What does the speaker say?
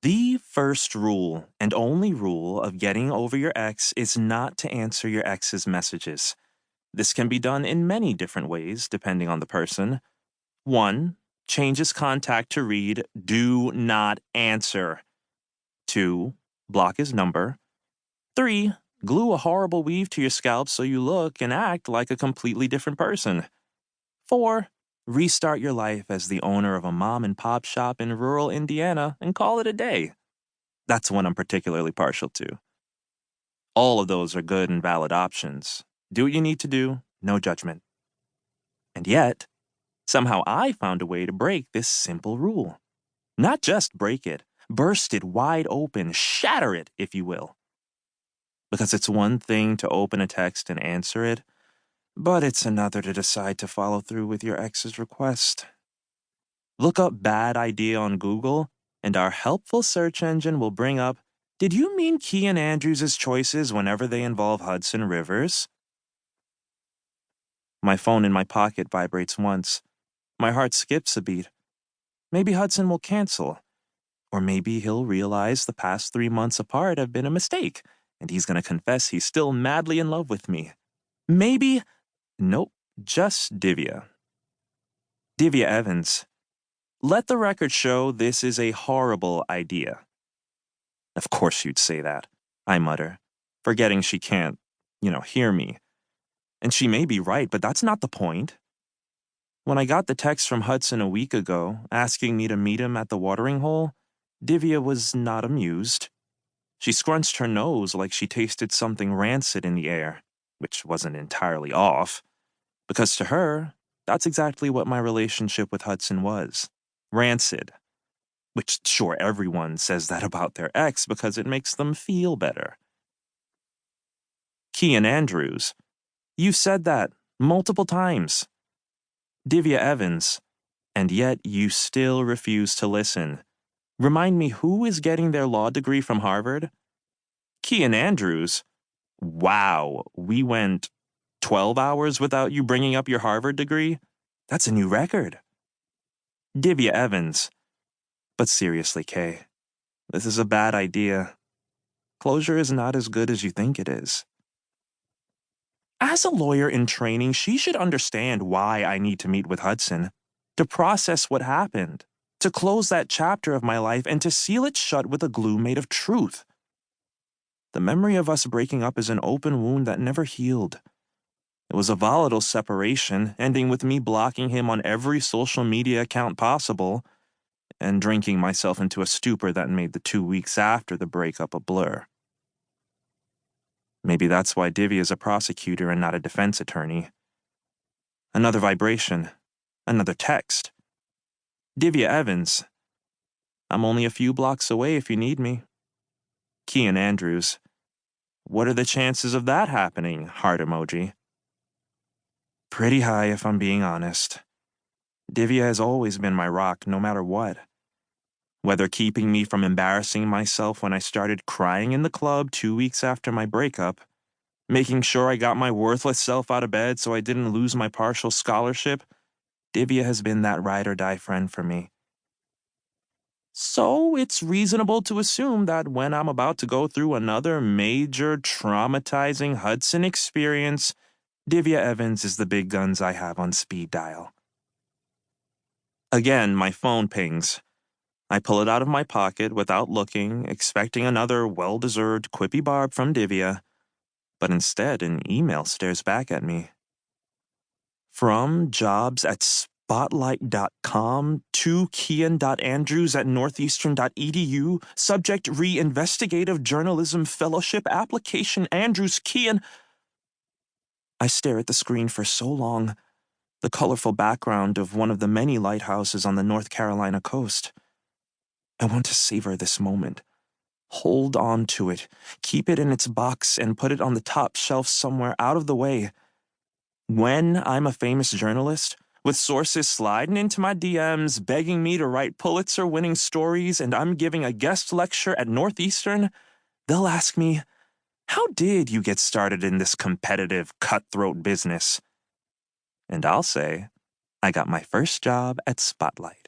The first rule and only rule of getting over your ex is not to answer your ex's messages. This can be done in many different ways, depending on the person. 1. Change his contact to read, "Do not answer." 2. Block his number. 3. Glue a horrible weave to your scalp so you look and act like a completely different person. 4. Restart your life as the owner of a mom-and-pop shop in rural Indiana and call it a day. That's one I'm particularly partial to. All of those are good and valid options. Do what you need to do, no judgment. And yet, somehow I found a way to break this simple rule. Not just break it, burst it wide open, shatter it, if you will. Because it's one thing to open a text and answer it, but it's another to decide to follow through with your ex's request. Look up "bad idea" on Google, and our helpful search engine will bring up, "Did you mean Kian Andrews' choices whenever they involve Hudson Rivers?" My phone in my pocket vibrates once. My heart skips a beat. Maybe Hudson will cancel. Or maybe he'll realize the past 3 months apart have been a mistake, and he's going to confess he's still madly in love with me. Maybe... Nope, just Divya. Divya Evans. Let the record show this is a horrible idea. Of course you'd say that, I mutter, forgetting she can't, hear me. And she may be right, but that's not the point. When I got the text from Hudson a week ago, asking me to meet him at the watering hole, Divya was not amused. She scrunched her nose like she tasted something rancid in the air, which wasn't entirely off, because to her, that's exactly what my relationship with Hudson was. Rancid. Which, sure, everyone says that about their ex because it makes them feel better. Kian Andrews. You've said that multiple times. Divya Evans. And yet you still refuse to listen. Remind me, who is getting their law degree from Harvard? Kian Andrews. Wow, we went 12 hours without you bringing up your Harvard degree? That's a new record. Divya Evans. But seriously, Kay, this is a bad idea. Closure is not as good as you think it is. As a lawyer in training, she should understand why I need to meet with Hudson, to process what happened, to close that chapter of my life, and to seal it shut with a glue made of truth. The memory of us breaking up is an open wound that never healed. It was a volatile separation, ending with me blocking him on every social media account possible, and drinking myself into a stupor that made the 2 weeks after the breakup a blur. Maybe that's why Divya is a prosecutor and not a defense attorney. Another vibration. Another text. Divya Evans. I'm only a few blocks away if you need me. Kian Andrews. What are the chances of that happening? Heart emoji. Pretty high if I'm being honest. Divya has always been my rock, no matter what. Whether keeping me from embarrassing myself when I started crying in the club 2 weeks after my breakup, making sure I got my worthless self out of bed so I didn't lose my partial scholarship, Divya has been that ride-or-die friend for me. So it's reasonable to assume that when I'm about to go through another major traumatizing Hudson experience, Divya Evans is the big guns I have on speed dial. Again, my phone pings. I pull it out of my pocket without looking, expecting another well-deserved quippy barb from Divya, but instead an email stares back at me. From jobs@spotlight.com to kian.andrews@northeastern.edu, subject re-investigative journalism fellowship application Andrews Kian. I stare at the screen for so long, the colorful background of one of the many lighthouses on the North Carolina coast. I want to savor this moment. Hold on to it, keep it in its box, and put it on the top shelf somewhere out of the way. When I'm a famous journalist, with sources sliding into my DMs begging me to write Pulitzer-winning stories and I'm giving a guest lecture at Northeastern, they'll ask me, "How did you get started in this competitive, cutthroat business?" And I'll say, I got my first job at Spotlight.